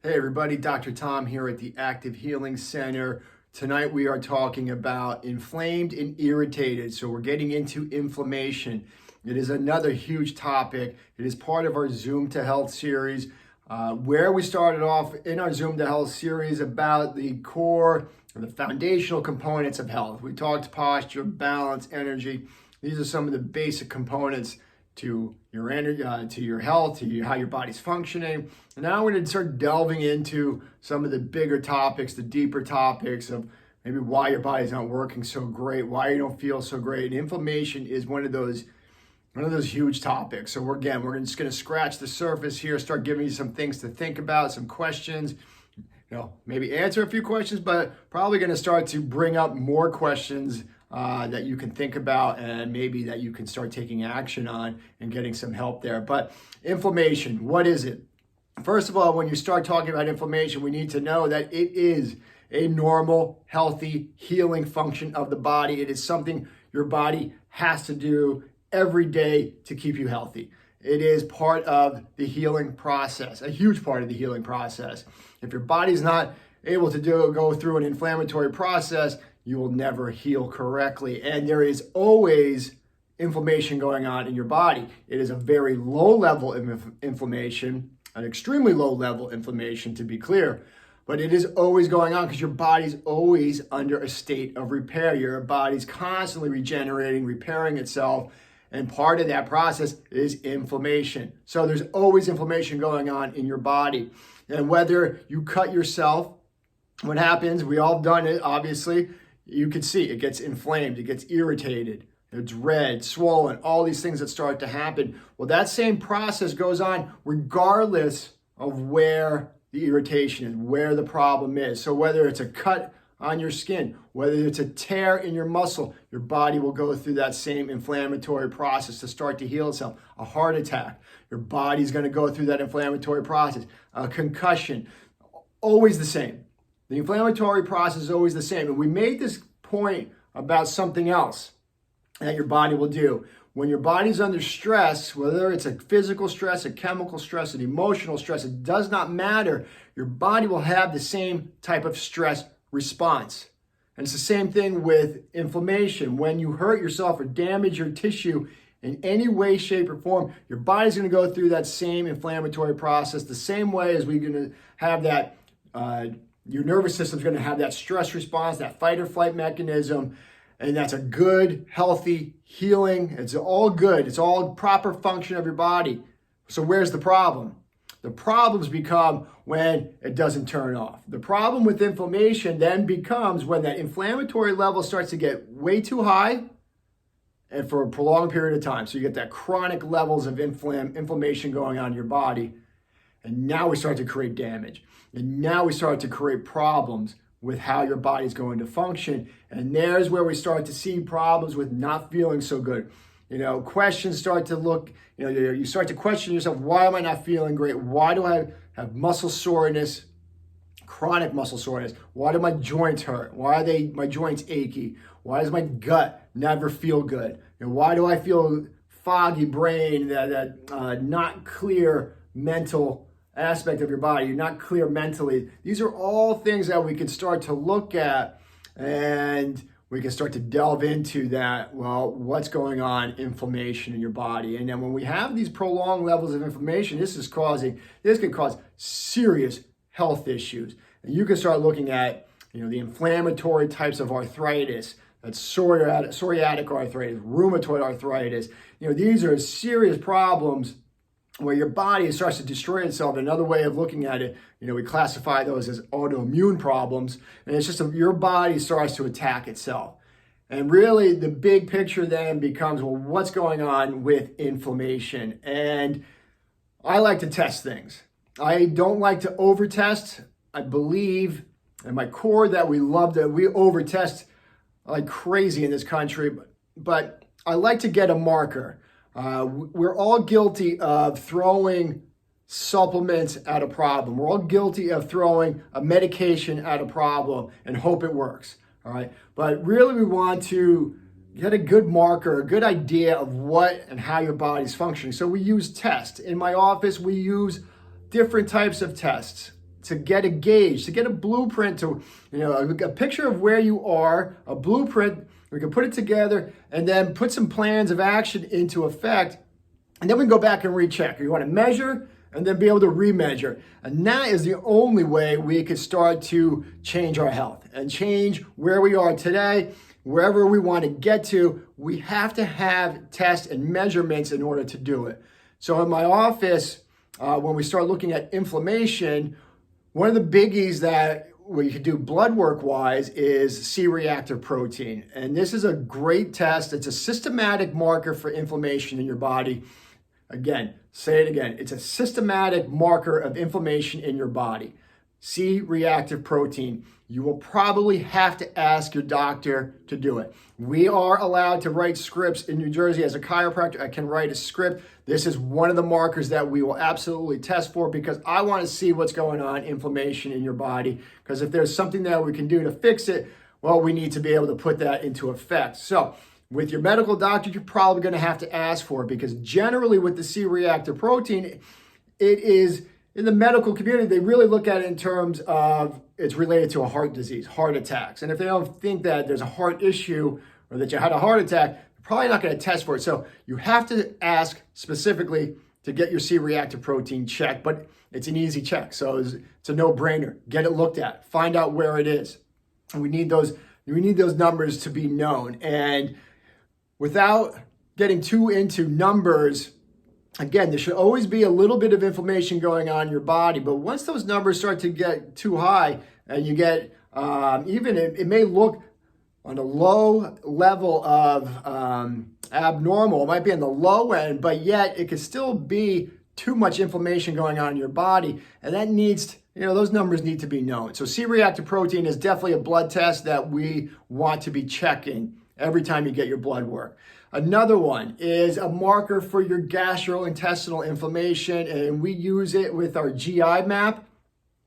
Hey everybody, Dr. Tom here at the Active Healing Center. Tonight we are talking about inflamed and irritated. So we're getting into inflammation. It is another huge topic. It is part of our Zoom to Health series, where we started off in our Zoom to Health series about the core or the foundational components of health. We talked posture, balance, energy. These are some of the basic components to your energy, to your health, to how your body's functioning. And now we're going to start delving into some of the bigger topics, the deeper topics of maybe why your body's not working so great, why you don't feel so great. And inflammation is one of those huge topics. So we're just going to scratch the surface here, start giving you some things to think about, some questions. Maybe answer a few questions, but probably going to start to bring up more questions that you can think about and maybe that you can start taking action on and getting some help there. But inflammation, what is it? First of all, when you start talking about inflammation, we need to know that it is a normal, healthy, healing function of the body. It is something your body has to do every day to keep you healthy. It is part of the healing process, a huge part of the healing process. If your body's not able to go through an inflammatory process, you will never heal correctly. And there is always inflammation going on in your body. It is a very low level of inflammation, an extremely low level inflammation to be clear, but it is always going on because your body's always under a state of repair. Your body's constantly regenerating, repairing itself. And part of that process is inflammation. So there's always inflammation going on in your body. And whether you cut yourself, what happens, we all done it, obviously, you can see it gets inflamed, it gets irritated, it's red, swollen, all these things that start to happen. Well, that same process goes on regardless of where the irritation is, where the problem is. So whether it's a cut on your skin, whether it's a tear in your muscle, your body will go through that same inflammatory process to start to heal itself. A heart attack, your body's going to go through that inflammatory process. A concussion, always the same. The inflammatory process is always the same. And we made this point about something else that your body will do. When your body's under stress, whether it's a physical stress, a chemical stress, an emotional stress, it does not matter. Your body will have the same type of stress response. And it's the same thing with inflammation. When you hurt yourself or damage your tissue in any way, shape, or form, your body's going to go through that same inflammatory process the same way as we're going to have that. Your nervous system's going to have that stress response, that fight or flight mechanism, and that's a good, healthy, healing. It's all good. It's all proper function of your body. So where's the problem? The problems become when it doesn't turn off. The problem with inflammation then becomes when that inflammatory level starts to get way too high and for a prolonged period of time. So you get that chronic levels of inflammation going on in your body. And now we start to create damage. And now we start to create problems with how your body's going to function. And there's where we start to see problems with not feeling so good. Questions start to look, you start to question yourself, why am I not feeling great? Why do I have muscle soreness, chronic muscle soreness? Why do my joints hurt? Why are my joints achy? Why does my gut never feel good? Why do I feel foggy brain, that not clear mental aspect of your body? You're not clear mentally. These are all things that we can start to look at, and we can start to delve into that. Well, what's going on? Inflammation in your body. And then when we have these prolonged levels of inflammation, this can cause serious health issues. And you can start looking at, the inflammatory types of arthritis. That's psoriatic arthritis, rheumatoid arthritis. These are serious problems where your body starts to destroy itself. Another way of looking at it, we classify those as autoimmune problems. And it's just your body starts to attack itself. And really the big picture then becomes, well, what's going on with inflammation? And I like to test things. I don't like to over-test. I believe in my core that we over-test like crazy in this country. But I like to get a marker. We're all guilty of throwing supplements at a problem. We're all guilty of throwing a medication at a problem and hope it works. All right. But really we want to get a good marker, a good idea of what and how your body's functioning. So we use tests. In my office, we use different types of tests. to get a gauge, to get a blueprint, to, a picture of where you are, a blueprint. We can put it together and then put some plans of action into effect. And then we can go back and recheck. You want to measure and then be able to remeasure. And that is the only way we could start to change our health and change where we are today, wherever we want to get to. We have to have tests and measurements in order to do it. So in my office, when we start looking at inflammation, one of the biggies that we could do blood work wise is C-reactive protein. And this is a great test. It's a systematic marker for inflammation in your body. Again, say it again. It's a systematic marker of inflammation in your body. C-reactive protein. You will probably have to ask your doctor to do it. We are allowed to write scripts in New Jersey. As a chiropractor, I can write a script. This is one of the markers that we will absolutely test for because I want to see what's going on, inflammation in your body. Because if there's something that we can do to fix it, well, we need to be able to put that into effect. So with your medical doctor, you're probably going to have to ask for it because generally with the C-reactive protein, it is in the medical community, they really look at it in terms of it's related to a heart disease, heart attacks. And if they don't think that there's a heart issue or that you had a heart attack, you're probably not going to test for it. So you have to ask specifically to get your C-reactive protein checked, but it's an easy check. So it's a no-brainer. Get it looked at. Find out where it is. And we need those numbers to be known. And without getting too into numbers, again, there should always be a little bit of inflammation going on in your body, but once those numbers start to get too high and you get, it may look on a low level of abnormal, it might be on the low end, but yet it could still be too much inflammation going on in your body, and that needs, those numbers need to be known. So C-reactive protein is definitely a blood test that we want to be checking every time you get your blood work. Another one is a marker for your gastrointestinal inflammation, and we use it with our GI map.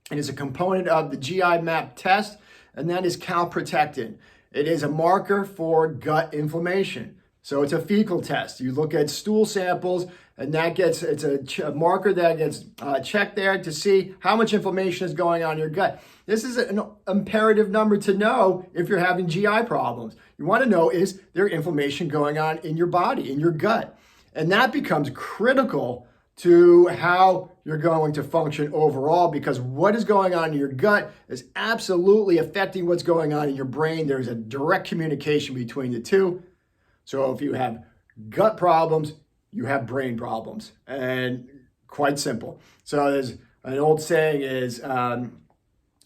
It is a component of the GI map test, and that is calprotectin. It is a marker for gut inflammation. So it's a fecal test. You look at stool samples, and it's a marker that gets checked there to see how much inflammation is going on in your gut. This is an imperative number to know if you're having GI problems. You want to know, is there inflammation going on in your body, in your gut? And that becomes critical to how you're going to function overall, because what is going on in your gut is absolutely affecting what's going on in your brain. There's a direct communication between the two. So if you have gut problems, you have brain problems, and quite simple. So there's an old saying is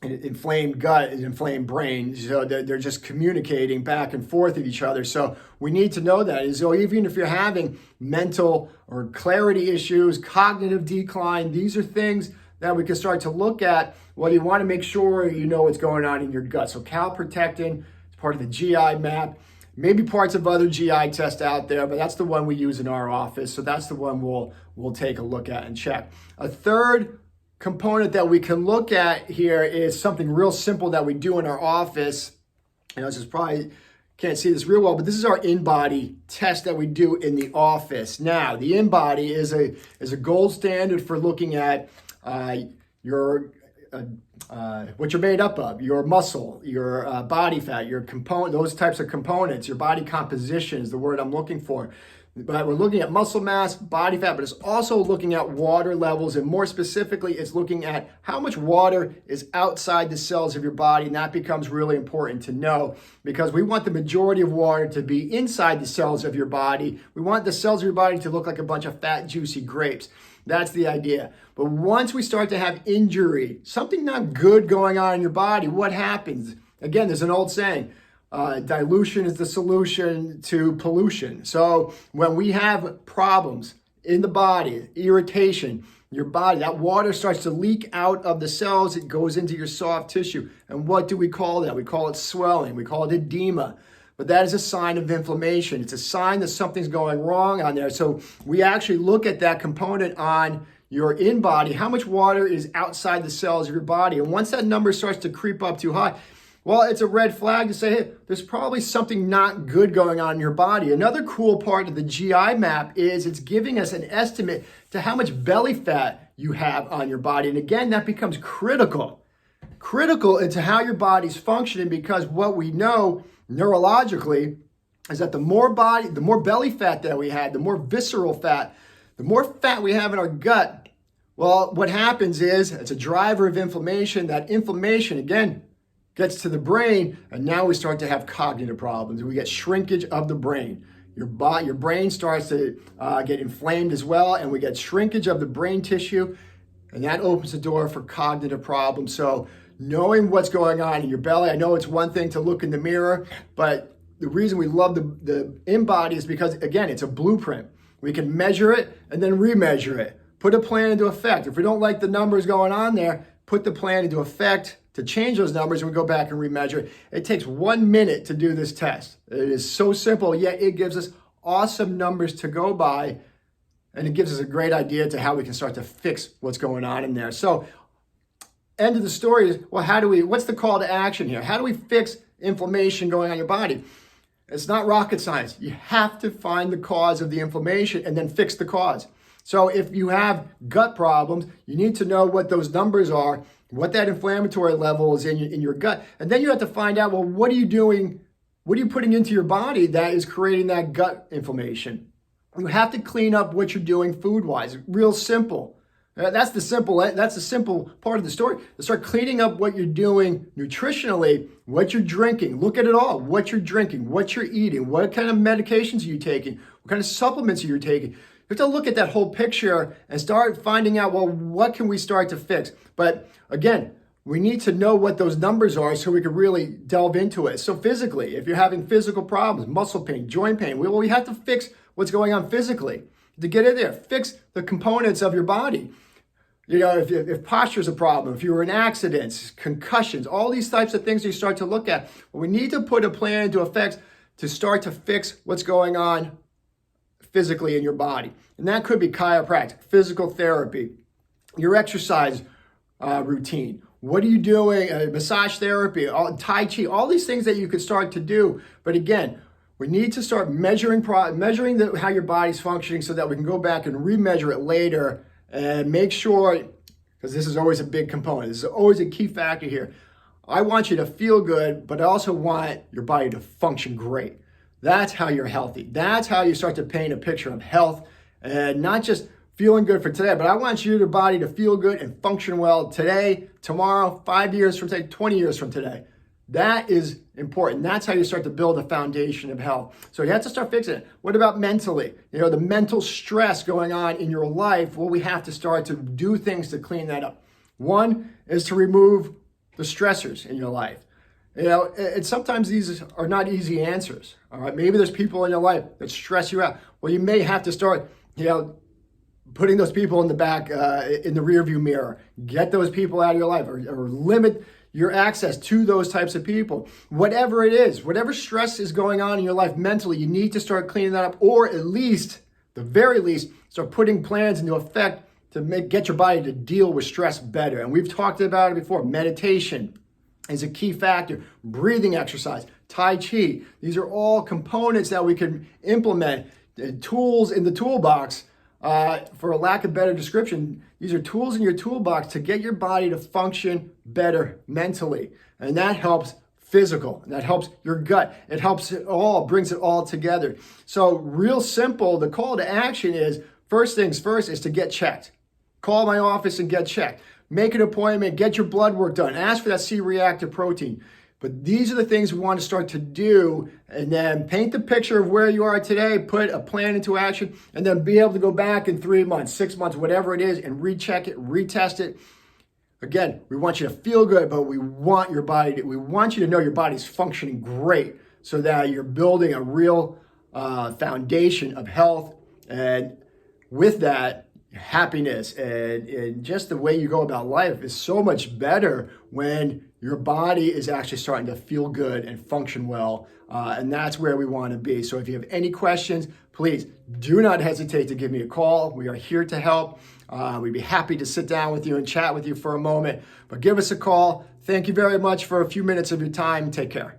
inflamed gut is inflamed brain. So they're just communicating back and forth with each other. So we need to know that. So even if you're having mental or clarity issues, cognitive decline, these are things that we can start to look at. Well, you want to make sure you know what's going on in your gut. So calprotectin is part of the GI map. Maybe parts of other GI tests out there, but that's the one we use in our office. So that's the one we'll take a look at and check. A third component that we can look at here is something real simple that we do in our office. This is probably, can't see this real well, but this is our in-body test that we do in the office. Now, the in-body is a gold standard for looking at your what you're made up of, your muscle, your body fat, your component, those types of components, your body composition is the word I'm looking for. But we're looking at muscle mass, body fat, but it's also looking at water levels, and more specifically, it's looking at how much water is outside the cells of your body, and that becomes really important to know because we want the majority of water to be inside the cells of your body. We want the cells of your body to look like a bunch of fat, juicy grapes. That's the idea. But once we start to have injury, something not good going on in your body, what happens? Again, there's an old saying, dilution is the solution to pollution. So when we have problems in the body, irritation, your body, that water starts to leak out of the cells. It goes into your soft tissue. And what do we call that? We call it swelling. We call it edema. But that is a sign of inflammation. It's a sign that something's going wrong on there. So we actually look at that component on your in-body, how much water is outside the cells of your body. And once that number starts to creep up too high, well, it's a red flag to say, hey, there's probably something not good going on in your body. Another cool part of the GI map is it's giving us an estimate to how much belly fat you have on your body. And again, that becomes critical into how your body's functioning, because what we know neurologically is that the more belly fat that we have, the more visceral fat, the more fat we have in our gut, well, what happens is it's a driver of inflammation. That inflammation, again, gets to the brain, and now we start to have cognitive problems. We get shrinkage of the brain. Your brain starts to get inflamed as well, and we get shrinkage of the brain tissue, and that opens the door for cognitive problems. So knowing what's going on in your belly, I know it's one thing to look in the mirror, but the reason we love the InBody is because, again, it's a blueprint. We can measure it and then remeasure it. Put a plan into effect. If we don't like the numbers going on there, put the plan into effect to change those numbers, and we go back and remeasure it. It takes 1 minute to do this test. It is so simple, yet it gives us awesome numbers to go by, and it gives us a great idea to how we can start to fix what's going on in there. So, end of the story is, well, what's the call to action here? How do we fix inflammation going on your body? It's not rocket science. You have to find the cause of the inflammation and then fix the cause. So if you have gut problems, you need to know what those numbers are, what that inflammatory level is in your gut. And then you have to find out, well, what are you doing? What are you putting into your body that is creating that gut inflammation? You have to clean up what you're doing food-wise. Real simple. That's the simple part of the story. To start cleaning up what you're doing nutritionally, what you're drinking. Look at it all. What you're drinking, what you're eating, what kind of medications are you taking, what kind of supplements are you taking. You have to look at that whole picture and start finding out, well, what can we start to fix? But again, we need to know what those numbers are so we can really delve into it. So physically, if you're having physical problems, muscle pain, joint pain, we have to fix what's going on physically. To get in there, fix the components of your body. You know, if posture is a problem, if you were in accidents, concussions, all these types of things you start to look at, well, we need to put a plan into effect to start to fix what's going on physically in your body. And that could be chiropractic, physical therapy, your exercise routine. What are you doing? Massage therapy, Tai Chi, all these things that you could start to do. But again, we need to start measuring how your body's functioning so that we can go back and remeasure it later and make sure, because this is always a big component. This is always a key factor here. I want you to feel good, but I also want your body to function great. That's how you're healthy. That's how you start to paint a picture of health, and not just feeling good for today, but I want your body to feel good and function well today, tomorrow, 5 years from today, 20 years from today. That is important. That's how you start to build a foundation of health. So you have to start fixing it. What about mentally? You know, the mental stress going on in your life, well, we have to start to do things to clean that up. One is to remove the stressors in your life. You know, and sometimes these are not easy answers. All right, maybe there's people in your life that stress you out. Well, you may have to start, putting those people in the back, in the rearview mirror. Get those people out of your life, or limit your access to those types of people. Whatever it is, whatever stress is going on in your life mentally, you need to start cleaning that up, or at least, the very least, start putting plans into effect to get your body to deal with stress better. And we've talked about it before. Meditation is a key factor. Breathing exercise, Tai Chi. These are all components that we can implement. Tools in the toolbox, for a lack of better description, these are tools in your toolbox to get your body to function better mentally. And that helps physical, and that helps your gut. It helps it all, brings it all together. So real simple, the call to action is, first things first is to get checked. Call my office and get checked. Make an appointment, get your blood work done. Ask for that C-reactive protein. But these are the things we want to start to do, and then paint the picture of where you are today, put a plan into action, and then be able to go back in 3 months, 6 months, whatever it is, and recheck it, retest it. Again, we want you to feel good, but we want we want you to know your body's functioning great so that you're building a real foundation of health, and with that, happiness and just the way you go about life is so much better when your body is actually starting to feel good and function well. And that's where we want to be. So if you have any questions, please do not hesitate to give me a call. We are here to help. We'd be happy to sit down with you and chat with you for a moment, but give us a call. Thank you very much for a few minutes of your time. Take care.